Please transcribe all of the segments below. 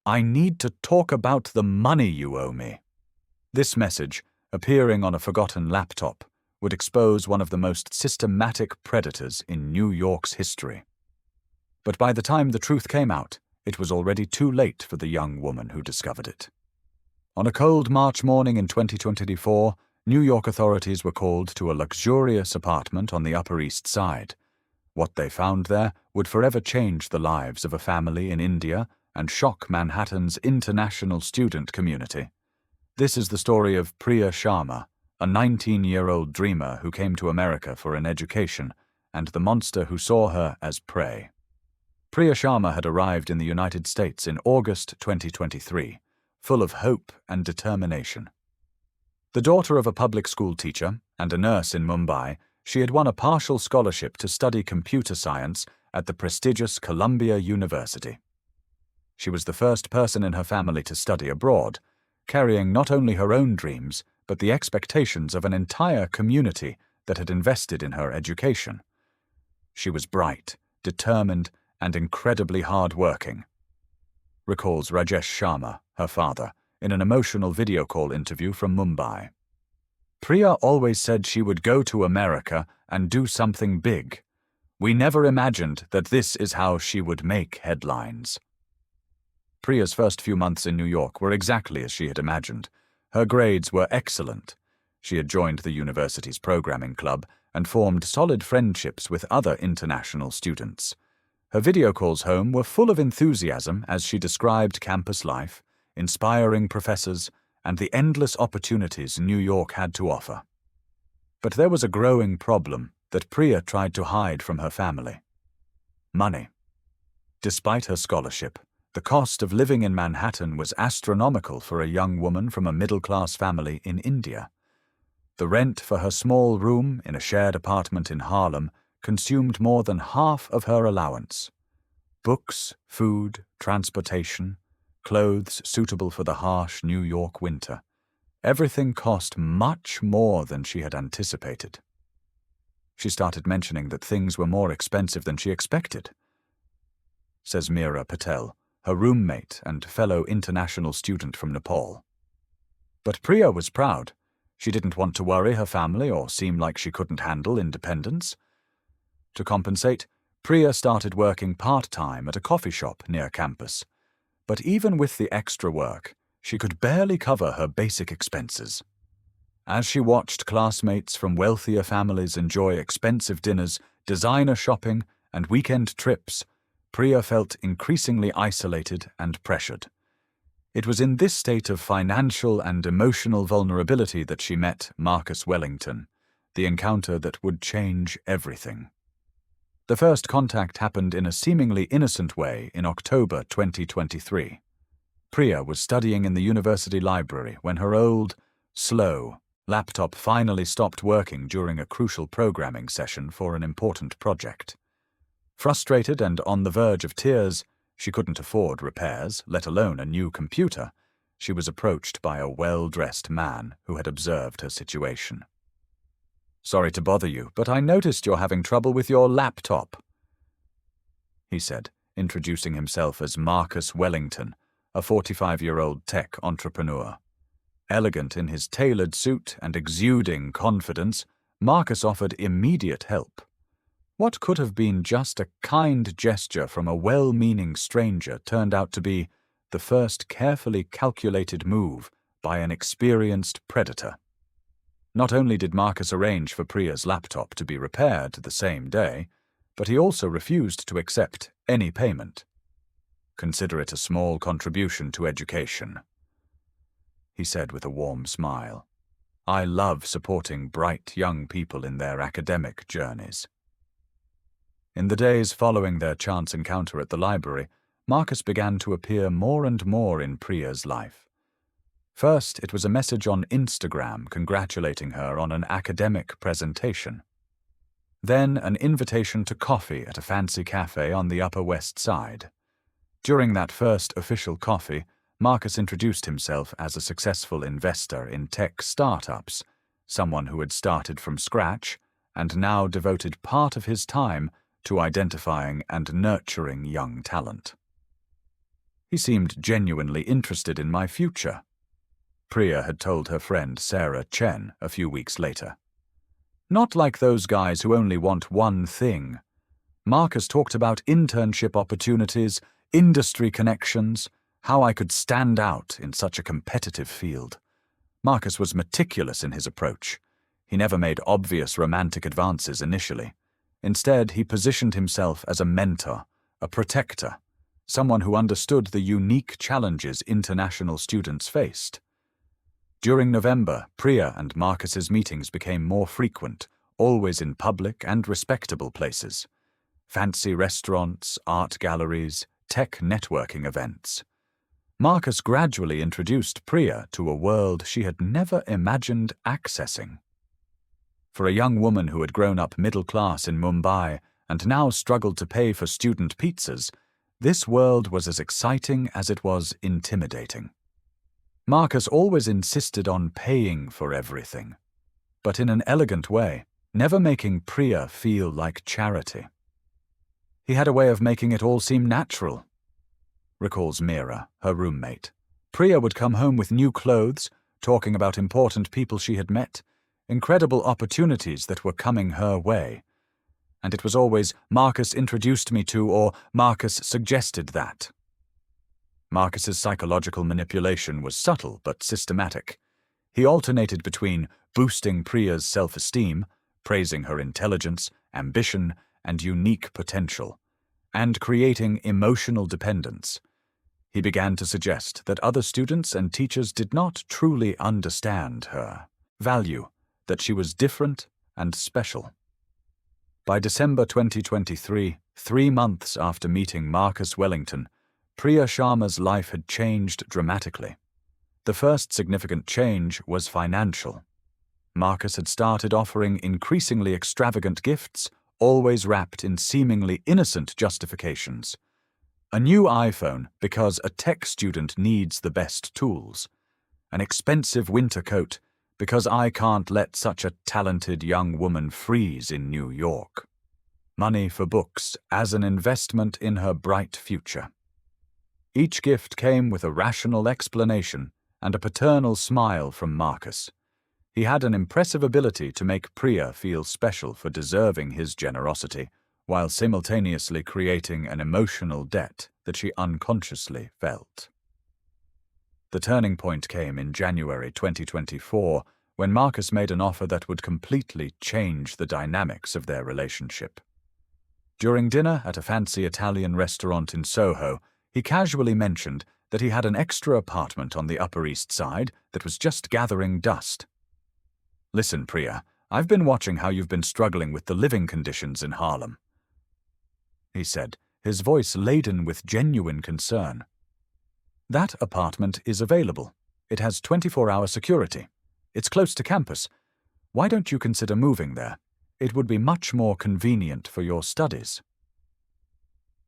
I need to talk about the money you owe me. This message, appearing on a forgotten laptop, would expose one of the most systematic predators in New York's history. But by the time the truth came out, it was already too late for the young woman who discovered it. On a cold March morning in 2024, New York authorities were called to a luxurious apartment on the Upper East Side. What they found there would forever change the lives of a family in India and shock Manhattan's international student community. This is the story of Priya Sharma, a 19-year-old dreamer who came to America for an education, and the monster who saw her as prey. Priya Sharma had arrived in the United States in August 2023, full of hope and determination. The daughter of a public school teacher and a nurse in Mumbai, she had won a partial scholarship to study computer science at the prestigious Columbia University. She was the first person in her family to study abroad, carrying not only her own dreams, but the expectations of an entire community that had invested in her education. She was bright, determined, and incredibly hard-working, recalls Rajesh Sharma, her father, in an emotional video call interview from Mumbai. Priya always said she would go to America and do something big. We never imagined that this is how she would make headlines. Priya's first few months in New York were exactly as she had imagined. Her grades were excellent. She had joined the university's programming club and formed solid friendships with other international students. Her video calls home were full of enthusiasm as she described campus life, inspiring professors, and the endless opportunities New York had to offer. But there was a growing problem that Priya tried to hide from her family: money. Despite her scholarship, the cost of living in Manhattan was astronomical for a young woman from a middle-class family in India. The rent for her small room in a shared apartment in Harlem consumed more than half of her allowance. Books, food, transportation, clothes suitable for the harsh New York winter. Everything cost much more than she had anticipated. She started mentioning that things were more expensive than she expected, says Meera Patel, her roommate and fellow international student from Nepal. But Priya was proud. She didn't want to worry her family or seem like she couldn't handle independence. To compensate, Priya started working part-time at a coffee shop near campus. But even with the extra work, she could barely cover her basic expenses. As she watched classmates from wealthier families enjoy expensive dinners, designer shopping, and weekend trips, Priya felt increasingly isolated and pressured. It was in this state of financial and emotional vulnerability that she met Marcus Wellington, the encounter that would change everything. The first contact happened in a seemingly innocent way in October 2023. Priya was studying in the university library when her old, slow laptop finally stopped working during a crucial programming session for an important project. Frustrated and on the verge of tears, she couldn't afford repairs, let alone a new computer. She was approached by a well-dressed man who had observed her situation. "Sorry to bother you, but I noticed you're having trouble with your laptop," he said, introducing himself as Marcus Wellington, a 45-year-old tech entrepreneur. Elegant in his tailored suit and exuding confidence, Marcus offered immediate help. What could have been just a kind gesture from a well-meaning stranger turned out to be the first carefully calculated move by an experienced predator. Not only did Marcus arrange for Priya's laptop to be repaired the same day, but he also refused to accept any payment. "Consider it a small contribution to education," he said with a warm smile. "I love supporting bright young people in their academic journeys." In the days following their chance encounter at the library, Marcus began to appear more and more in Priya's life. First, it was a message on Instagram congratulating her on an academic presentation. Then, an invitation to coffee at a fancy cafe on the Upper West Side. During that first official coffee, Marcus introduced himself as a successful investor in tech startups, someone who had started from scratch and now devoted part of his time to identifying and nurturing young talent. He seemed genuinely interested in my future, Priya had told her friend Sarah Chen a few weeks later. Not like those guys who only want one thing. Marcus talked about internship opportunities, industry connections, how I could stand out in such a competitive field. Marcus was meticulous in his approach. He never made obvious romantic advances initially. Instead, he positioned himself as a mentor, a protector, someone who understood the unique challenges international students faced. During November, Priya and Marcus's meetings became more frequent, always in public and respectable places. Fancy restaurants, art galleries, tech networking events. Marcus gradually introduced Priya to a world she had never imagined accessing. For a young woman who had grown up middle class in Mumbai and now struggled to pay for student pizzas, this world was as exciting as it was intimidating. Marcus always insisted on paying for everything, but in an elegant way, never making Priya feel like charity. He had a way of making it all seem natural, recalls Meera, her roommate. Priya would come home with new clothes, talking about important people she had met, incredible opportunities that were coming her way. And it was always, Marcus introduced me to, or Marcus suggested that. Marcus's psychological manipulation was subtle but systematic. He alternated between boosting Priya's self-esteem, praising her intelligence, ambition, and unique potential, and creating emotional dependence. He began to suggest that other students and teachers did not truly understand her value, that she was different and special. By December 2023, 3 months after meeting Marcus Wellington, Priya Sharma's life had changed dramatically. The first significant change was financial. Marcus had started offering increasingly extravagant gifts, always wrapped in seemingly innocent justifications. A new iPhone because a tech student needs the best tools. An expensive winter coat because I can't let such a talented young woman freeze in New York. Money for books as an investment in her bright future. Each gift came with a rational explanation and a paternal smile from Marcus. He had an impressive ability to make Priya feel special for deserving his generosity, while simultaneously creating an emotional debt that she unconsciously felt. The turning point came in January 2024, when Marcus made an offer that would completely change the dynamics of their relationship. During dinner at a fancy Italian restaurant in Soho, he casually mentioned that he had an extra apartment on the Upper East Side that was just gathering dust. "Listen, Priya, I've been watching how you've been struggling with the living conditions in Harlem," he said, his voice laden with genuine concern. "That apartment is available. It has 24-hour security. It's close to campus. Why don't you consider moving there? It would be much more convenient for your studies."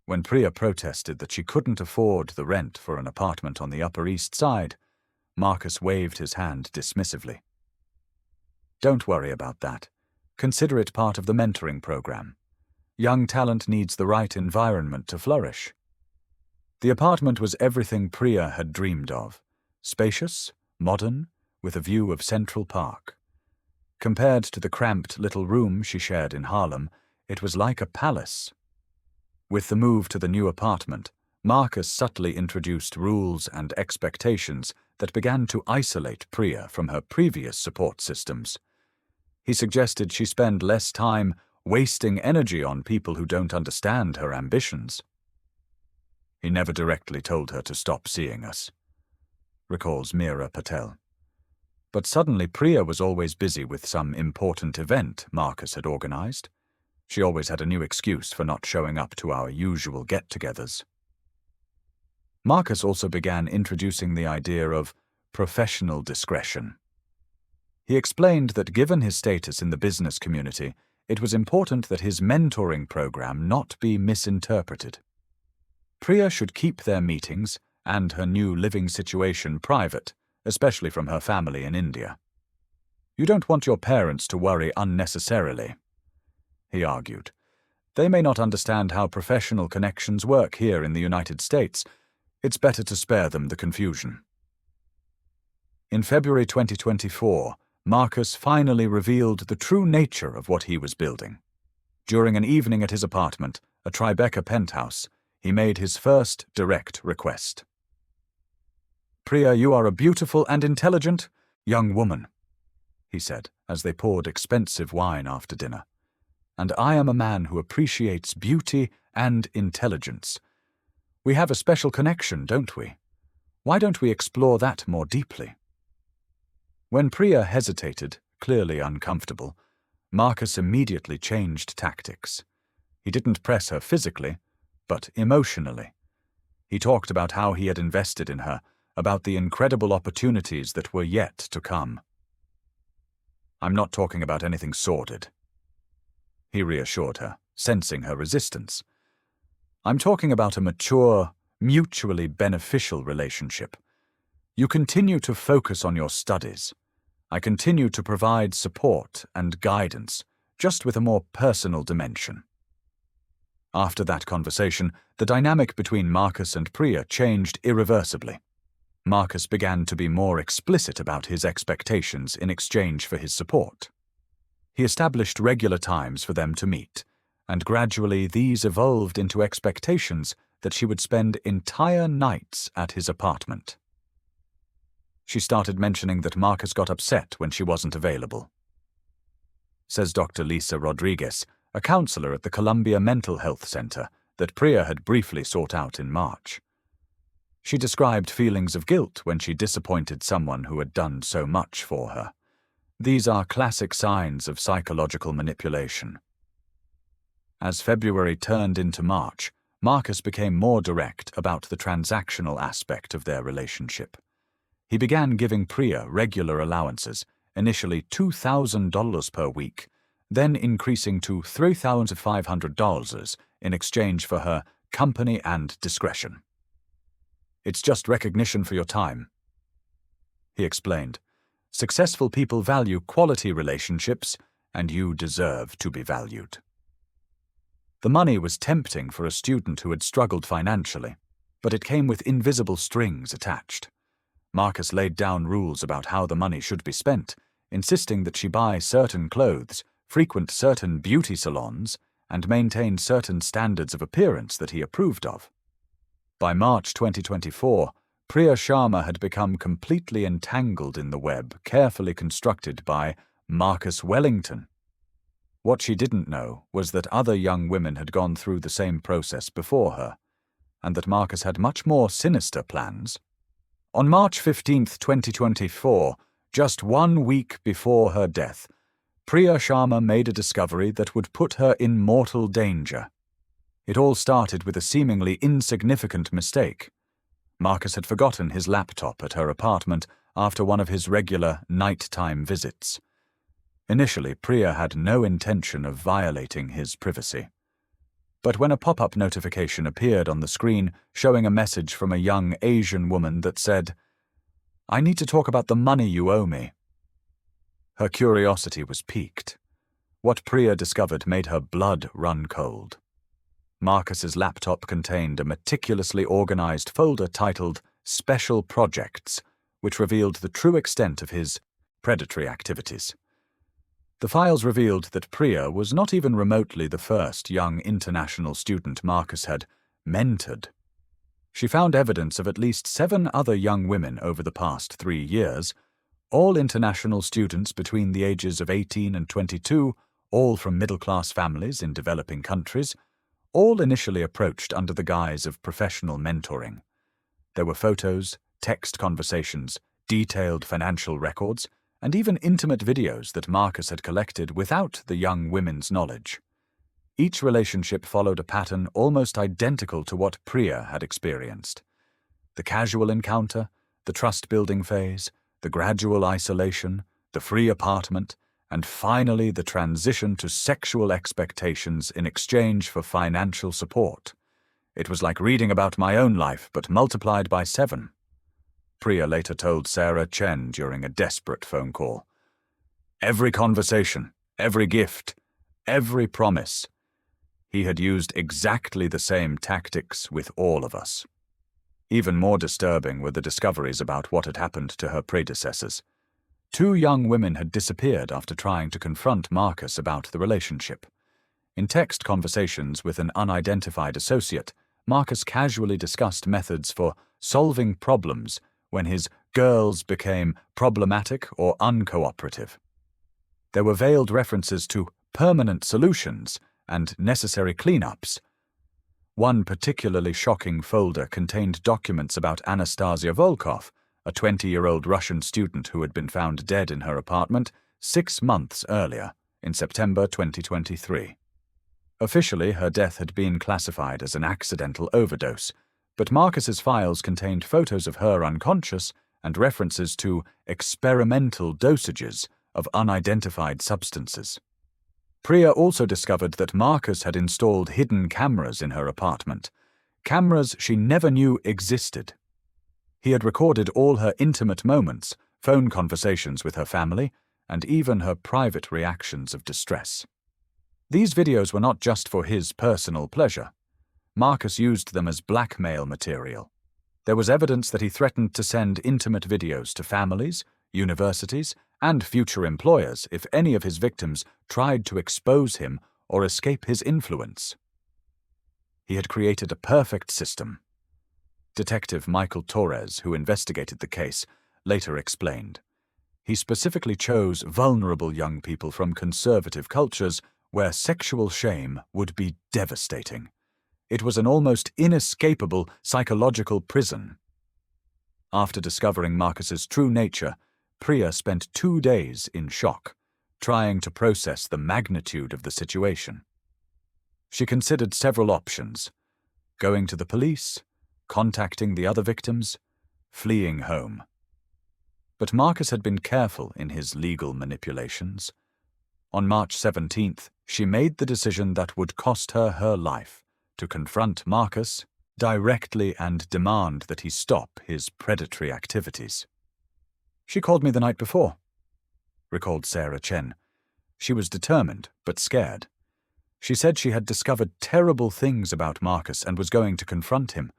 When Priya protested that she couldn't afford the rent for an apartment on the Upper East Side, Marcus waved his hand dismissively. "Don't worry about that. Consider it part of the mentoring program. Young talent needs the right environment to flourish." The apartment was everything Priya had dreamed of. Spacious, modern, with a view of Central Park. Compared to the cramped little room she shared in Harlem, it was like a palace. With the move to the new apartment, Marcus subtly introduced rules and expectations that began to isolate Priya from her previous support systems. He suggested she spend less time wasting energy on people who don't understand her ambitions. "He never directly told her to stop seeing us," recalls Meera Patel. But suddenly Priya was always busy with some important event Marcus had organized. She always had a new excuse for not showing up to our usual get-togethers. Marcus also began introducing the idea of professional discretion. He explained that given his status in the business community, it was important that his mentoring program not be misinterpreted. Priya should keep their meetings and her new living situation private, especially from her family in India. "You don't want your parents to worry unnecessarily," he argued. "They may not understand how professional connections work here in the United States. It's better to spare them the confusion. In February 2024, Marcus finally revealed the true nature of what he was building. During an evening at his apartment, a Tribeca penthouse, he made his first direct request. "Priya, you are a beautiful and intelligent young woman," he said as they poured expensive wine after dinner. "And I am a man who appreciates beauty and intelligence. We have a special connection, don't we? Why don't we explore that more deeply?" When Priya hesitated, clearly uncomfortable, Marcus immediately changed tactics. He didn't press her physically, but emotionally. He talked about how he had invested in her, about the incredible opportunities that were yet to come. "I'm not talking about anything sordid," he reassured her, sensing her resistance. "I'm talking about a mature, mutually beneficial relationship. You continue to focus on your studies. I continue to provide support and guidance, just with a more personal dimension." After that conversation, the dynamic between Marcus and Priya changed irreversibly. Marcus began to be more explicit about his expectations in exchange for his support. He established regular times for them to meet, and gradually these evolved into expectations that she would spend entire nights at his apartment. She started mentioning that Marcus got upset when she wasn't available. Says Dr. Lisa Rodriguez, a counselor at the Columbia Mental Health Center that Priya had briefly sought out in March. She described feelings of guilt when she disappointed someone who had done so much for her. These are classic signs of psychological manipulation. As February turned into March, Marcus became more direct about the transactional aspect of their relationship. He began giving Priya regular allowances, initially $2,000 per week, then increasing to $3,500 in exchange for her company and discretion. "It's just recognition for your time," he explained. "Successful people value quality relationships, and you deserve to be valued." The money was tempting for a student who had struggled financially, but it came with invisible strings attached. Marcus laid down rules about how the money should be spent, insisting that she buy certain clothes, frequent certain beauty salons, and maintain certain standards of appearance that he approved of. By March 2024, Priya Sharma had become completely entangled in the web carefully constructed by Marcus Wellington. What she didn't know was that other young women had gone through the same process before her, and that Marcus had much more sinister plans. On March 15, 2024, just 1 week before her death, Priya Sharma made a discovery that would put her in mortal danger. It all started with a seemingly insignificant mistake. Marcus had forgotten his laptop at her apartment after one of his regular nighttime visits. Initially, Priya had no intention of violating his privacy. But when a pop-up notification appeared on the screen showing a message from a young Asian woman that said, "I need to talk about the money you owe me," her curiosity was piqued. What Priya discovered made her blood run cold. Marcus's laptop contained a meticulously organized folder titled Special Projects, which revealed the true extent of his predatory activities. The files revealed that Priya was not even remotely the first young international student Marcus had mentored. She found evidence of at least 7 other young women over the past 3 years, all international students between the ages of 18 and 22, all from middle-class families in developing countries, all initially approached under the guise of professional mentoring. There were photos, text conversations, detailed financial records, and even intimate videos that Marcus had collected without the young women's knowledge. Each relationship followed a pattern almost identical to what Priya had experienced. The casual encounter, the trust-building phase, the gradual isolation, the free apartment, and finally the transition to sexual expectations in exchange for financial support. It was like reading about my own life, but multiplied by 7. Priya later told Sarah Chen during a desperate phone call. Every conversation, every gift, every promise. He had used exactly the same tactics with all of us. Even more disturbing were the discoveries about what had happened to her predecessors. 2 young women had disappeared after trying to confront Marcus about the relationship. In text conversations with an unidentified associate, Marcus casually discussed methods for solving problems when his girls became problematic or uncooperative. There were veiled references to permanent solutions and necessary cleanups. One particularly shocking folder contained documents about Anastasia Volkov, a 20-year-old Russian student who had been found dead in her apartment 6 months earlier, in September 2023. Officially, her death had been classified as an accidental overdose, but Marcus's files contained photos of her unconscious and references to experimental dosages of unidentified substances. Priya also discovered that Marcus had installed hidden cameras in her apartment, cameras she never knew existed. He had recorded all her intimate moments, phone conversations with her family, and even her private reactions of distress. These videos were not just for his personal pleasure. Marcus used them as blackmail material. There was evidence that he threatened to send intimate videos to families, universities, and future employers if any of his victims tried to expose him or escape his influence. He had created a perfect system. Detective Michael Torres, who investigated the case, later explained. He specifically chose vulnerable young people from conservative cultures where sexual shame would be devastating. It was an almost inescapable psychological prison. After discovering Marcus's true nature, Priya spent 2 days in shock, trying to process the magnitude of the situation. She considered several options: going to the police, contacting the other victims, fleeing home. But Marcus had been careful in his legal manipulations. On March 17th, she made the decision that would cost her her life, to confront Marcus directly and demand that he stop his predatory activities. "She called me the night before," recalled Sarah Chen. She was determined, but scared. She said she had discovered terrible things about Marcus and was going to confront him.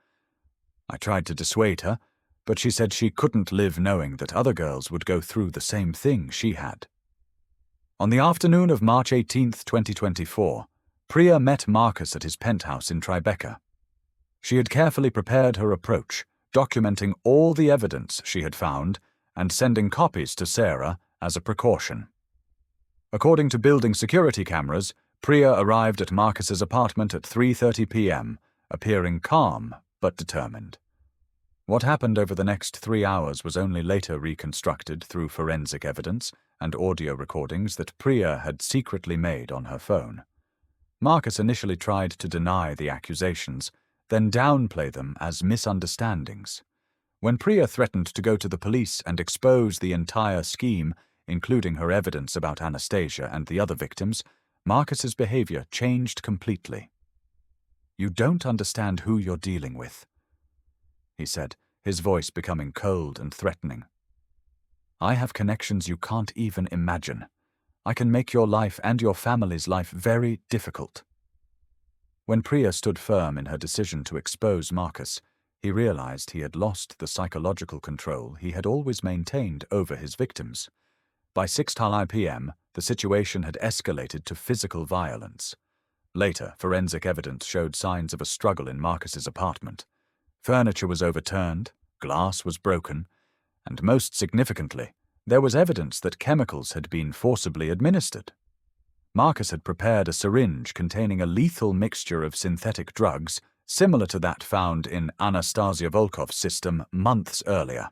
I tried to dissuade her, but she said she couldn't live knowing that other girls would go through the same thing she had. On the afternoon of March 18th, 2024, Priya met Marcus at his penthouse in Tribeca. She had carefully prepared her approach, documenting all the evidence she had found and sending copies to Sarah as a precaution. According to building security cameras, Priya arrived at Marcus's apartment at 3:30 p.m., appearing calm but determined. What happened over the next 3 hours was only later reconstructed through forensic evidence and audio recordings that Priya had secretly made on her phone. Marcus initially tried to deny the accusations, then downplay them as misunderstandings. When Priya threatened to go to the police and expose the entire scheme, including her evidence about Anastasia and the other victims, Marcus's behavior changed completely. "You don't understand who you're dealing with," he said, his voice becoming cold and threatening. "I have connections you can't even imagine. I can make your life and your family's life very difficult." When Priya stood firm in her decision to expose Marcus, he realized he had lost the psychological control he had always maintained over his victims. By 6:00 p.m., the situation had escalated to physical violence. Later, forensic evidence showed signs of a struggle in Marcus's apartment. Furniture was overturned, glass was broken, and most significantly, there was evidence that chemicals had been forcibly administered. Marcus had prepared a syringe containing a lethal mixture of synthetic drugs similar to that found in Anastasia Volkov's system months earlier.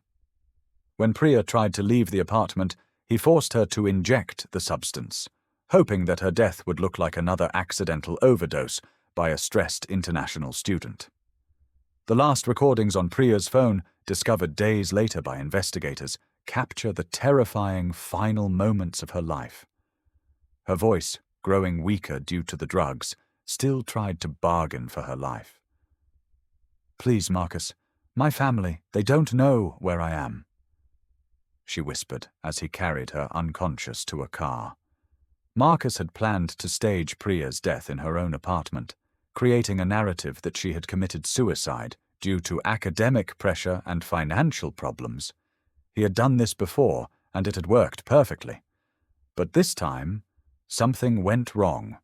When Priya tried to leave the apartment, he forced her to inject the substance, hoping that her death would look like another accidental overdose by a stressed international student. The last recordings on Priya's phone, discovered days later by investigators, capture the terrifying final moments of her life. Her voice, growing weaker due to the drugs, still tried to bargain for her life. "Please, Marcus, my family, they don't know where I am," she whispered as he carried her unconscious to a car. Marcus had planned to stage Priya's death in her own apartment, creating a narrative that she had committed suicide due to academic pressure and financial problems. He had done this before, and it had worked perfectly. But this time, something went wrong.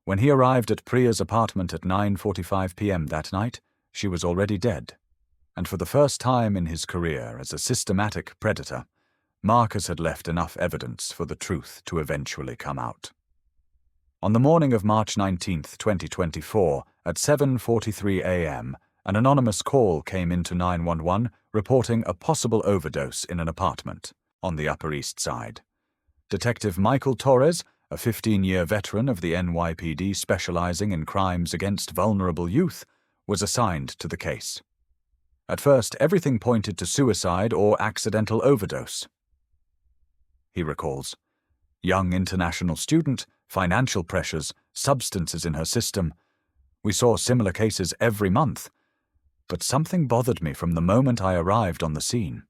When he arrived at Priya's apartment at 9:45 p.m. that night, she was already dead. And for the first time in his career as a systematic predator, Marcus had left enough evidence for the truth to eventually come out. On the morning of March 19, 2024, at 7:43 a.m., an anonymous call came into 911 reporting a possible overdose in an apartment on the Upper East Side. Detective Michael Torres, a 15-year veteran of the NYPD specializing in crimes against vulnerable youth, was assigned to the case. At first, everything pointed to suicide or accidental overdose. He recalls, young international student, financial pressures, substances in her system. We saw similar cases every month, but something bothered me from the moment I arrived on the scene.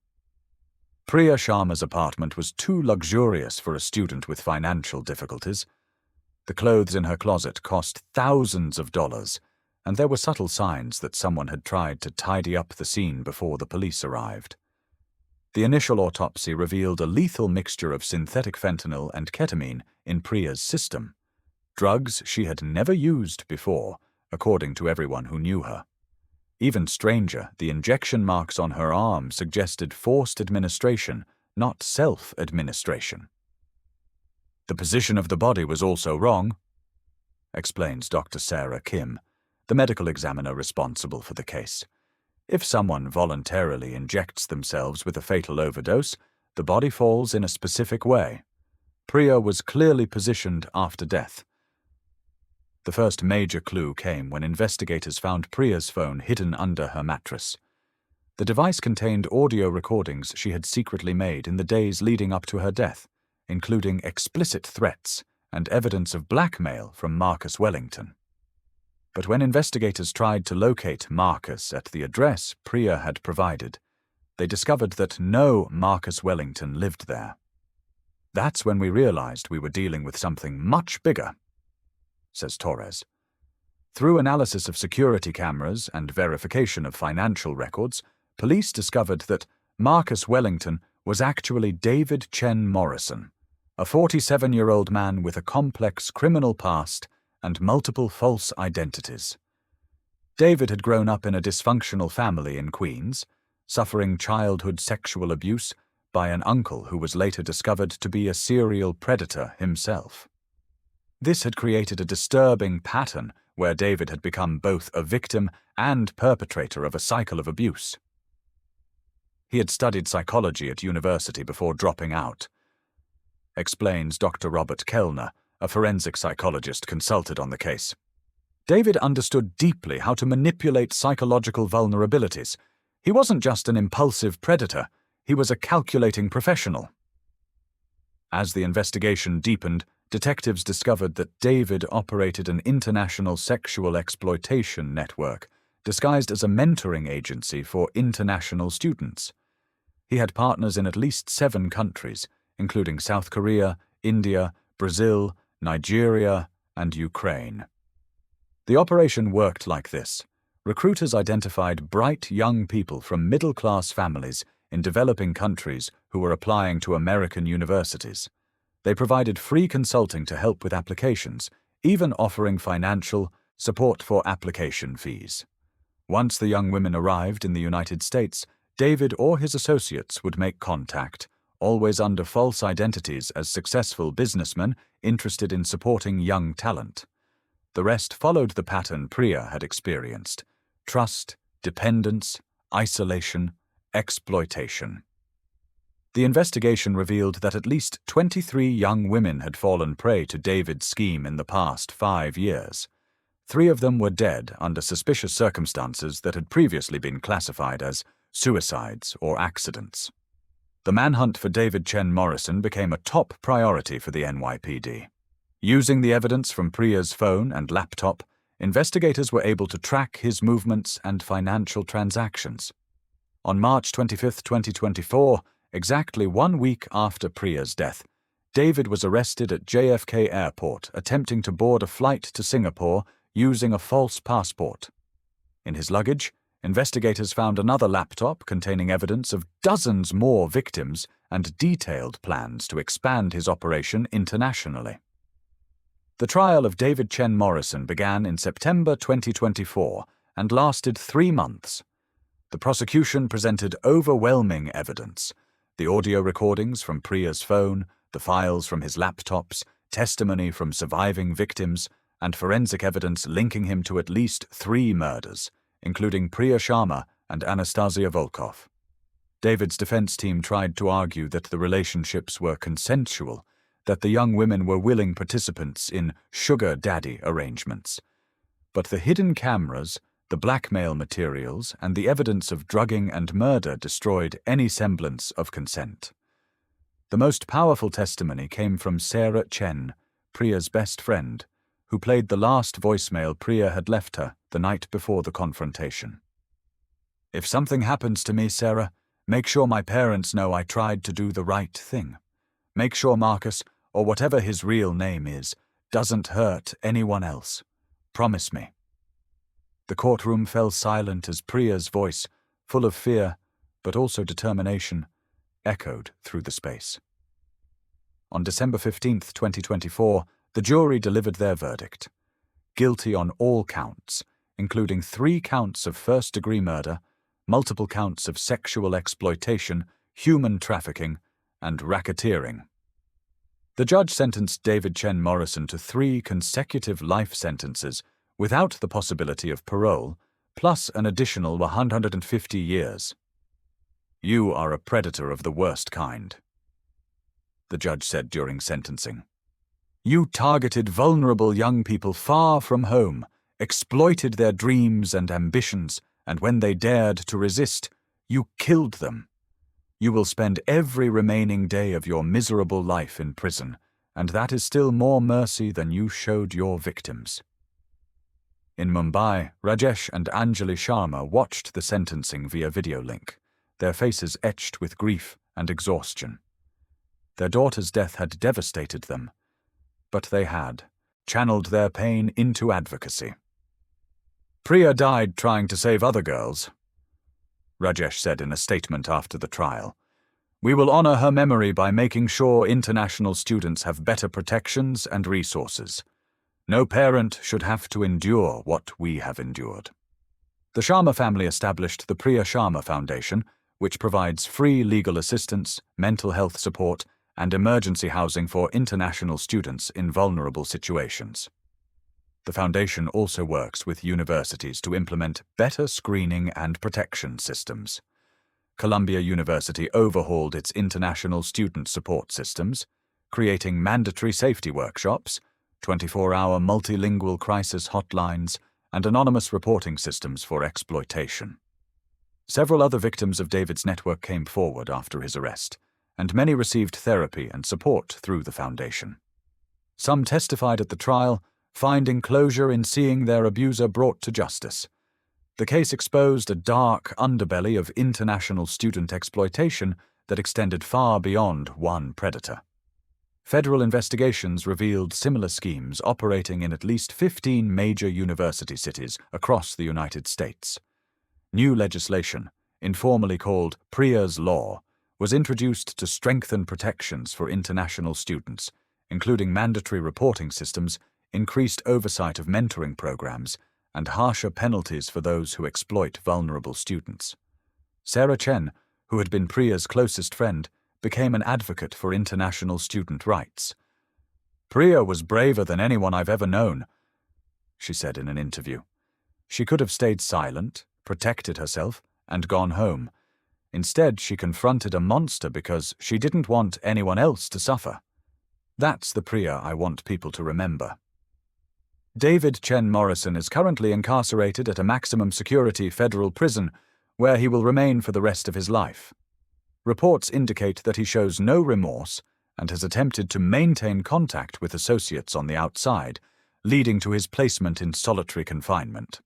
Priya Sharma's apartment was too luxurious for a student with financial difficulties. The clothes in her closet cost thousands of dollars, and there were subtle signs that someone had tried to tidy up the scene before the police arrived. The initial autopsy revealed a lethal mixture of synthetic fentanyl and ketamine in Priya's system, drugs she had never used before, according to everyone who knew her. Even stranger, the injection marks on her arm suggested forced administration, not self-administration. The position of the body was also wrong, explains Dr. Sarah Kim, the medical examiner responsible for the case. If someone voluntarily injects themselves with a fatal overdose, the body falls in a specific way. Priya was clearly positioned after death. The first major clue came when investigators found Priya's phone hidden under her mattress. The device contained audio recordings she had secretly made in the days leading up to her death, including explicit threats and evidence of blackmail from Marcus Wellington. But when investigators tried to locate Marcus at the address Priya had provided, they discovered that no Marcus Wellington lived there. That's when we realized we were dealing with something much bigger, says Torres. Through analysis of security cameras and verification of financial records, police discovered that Marcus Wellington was actually David Chen Morrison, a 47-year-old man with a complex criminal past and multiple false identities. David had grown up in a dysfunctional family in Queens, suffering childhood sexual abuse by an uncle who was later discovered to be a serial predator himself. This had created a disturbing pattern where David had become both a victim and perpetrator of a cycle of abuse. He had studied psychology at university before dropping out, explains Dr. Robert Kellner, a forensic psychologist consulted on the case. David understood deeply how to manipulate psychological vulnerabilities. He wasn't just an impulsive predator, he was a calculating professional. As the investigation deepened, detectives discovered that David operated an international sexual exploitation network disguised as a mentoring agency for international students. He had partners in at least 7 countries, including South Korea, India, Brazil, Nigeria, and Ukraine. The operation worked like this. Recruiters identified bright young people from middle-class families in developing countries who were applying to American universities. They provided free consulting to help with applications, even offering financial support for application fees. Once the young women arrived in the United States, David or his associates would make contact, always under false identities as successful businessmen interested in supporting young talent. The rest followed the pattern Priya had experienced: trust, dependence, isolation, exploitation. The investigation revealed that at least 23 young women had fallen prey to David's scheme in the past 5 years. 3 of them were dead under suspicious circumstances that had previously been classified as suicides or accidents. The manhunt for David Chen Morrison became a top priority for the NYPD. Using the evidence from Priya's phone and laptop, investigators were able to track his movements and financial transactions. On March 25, 2024, exactly 1 week after Priya's death, David was arrested at JFK Airport attempting to board a flight to Singapore using a false passport. In his luggage, investigators found another laptop containing evidence of dozens more victims and detailed plans to expand his operation internationally. The trial of David Chen Morrison began in September 2024 and lasted 3 months. The prosecution presented overwhelming evidence: the audio recordings from Priya's phone, the files from his laptops, testimony from surviving victims, and forensic evidence linking him to at least 3 murders, including Priya Sharma and Anastasia Volkov. David's defense team tried to argue that the relationships were consensual, that the young women were willing participants in sugar daddy arrangements. But the hidden cameras, the blackmail materials, and the evidence of drugging and murder destroyed any semblance of consent. The most powerful testimony came from Sarah Chen, Priya's best friend, who played the last voicemail Priya had left her the night before the confrontation. "If something happens to me, Sarah, make sure my parents know I tried to do the right thing. Make sure Marcus, or whatever his real name is, doesn't hurt anyone else. Promise me." The courtroom fell silent as Priya's voice, full of fear, but also determination, echoed through the space. On December 15, 2024, the jury delivered their verdict: guilty on all counts, including 3 counts of first-degree murder, multiple counts of sexual exploitation, human trafficking, and racketeering. The judge sentenced David Chen Morrison to 3 consecutive life sentences without the possibility of parole, plus an additional 150 years. "You are a predator of the worst kind," the judge said during sentencing. "You targeted vulnerable young people far from home, exploited their dreams and ambitions, and when they dared to resist, you killed them. You will spend every remaining day of your miserable life in prison, and that is still more mercy than you showed your victims." In Mumbai, Rajesh and Anjali Sharma watched the sentencing via video link, their faces etched with grief and exhaustion. Their daughter's death had devastated them, but they had channeled their pain into advocacy. "Priya died trying to save other girls," Rajesh said in a statement after the trial. "We will honor her memory by making sure international students have better protections and resources. No parent should have to endure what we have endured." The Sharma family established the Priya Sharma Foundation, which provides free legal assistance, mental health support, and emergency housing for international students in vulnerable situations. The foundation also works with universities to implement better screening and protection systems. Columbia University overhauled its international student support systems, creating mandatory safety workshops, 24-hour multilingual crisis hotlines, and anonymous reporting systems for exploitation. Several other victims of David's network came forward after his arrest, and many received therapy and support through the foundation. Some testified at the trial, finding closure in seeing their abuser brought to justice. The case exposed a dark underbelly of international student exploitation that extended far beyond one predator. Federal investigations revealed similar schemes operating in at least 15 major university cities across the United States. New legislation, informally called Priya's Law, was introduced to strengthen protections for international students, including mandatory reporting systems, increased oversight of mentoring programs, and harsher penalties for those who exploit vulnerable students. Sarah Chen, who had been Priya's closest friend, became an advocate for international student rights. "Priya was braver than anyone I've ever known," she said in an interview. "She could have stayed silent, protected herself, and gone home. Instead, she confronted a monster because she didn't want anyone else to suffer. That's the Priya I want people to remember." David Chen Morrison is currently incarcerated at a maximum security federal prison, where he will remain for the rest of his life. Reports indicate that he shows no remorse and has attempted to maintain contact with associates on the outside, leading to his placement in solitary confinement.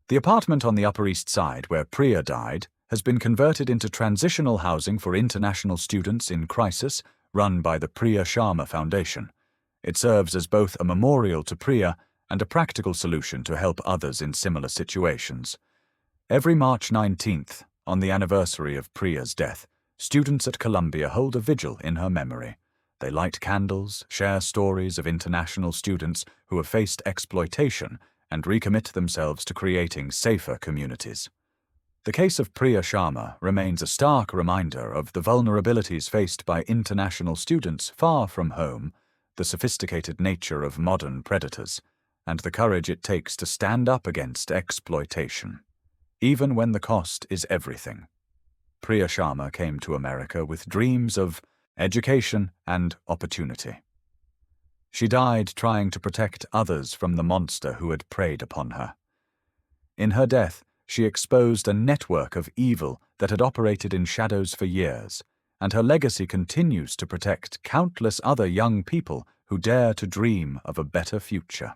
The apartment on the Upper East Side where Priya died has been converted into transitional housing for international students in crisis, run by the Priya Sharma Foundation. It serves as both a memorial to Priya and a practical solution to help others in similar situations. Every March 19th, on the anniversary of Priya's death, students at Columbia hold a vigil in her memory. They light candles, share stories of international students who have faced exploitation, and recommit themselves to creating safer communities. The case of Priya Sharma remains a stark reminder of the vulnerabilities faced by international students far from home, the sophisticated nature of modern predators, and the courage it takes to stand up against exploitation, even when the cost is everything. Priya Sharma came to America with dreams of education and opportunity. She died trying to protect others from the monster who had preyed upon her. In her death, she exposed a network of evil that had operated in shadows for years, and her legacy continues to protect countless other young people who dare to dream of a better future.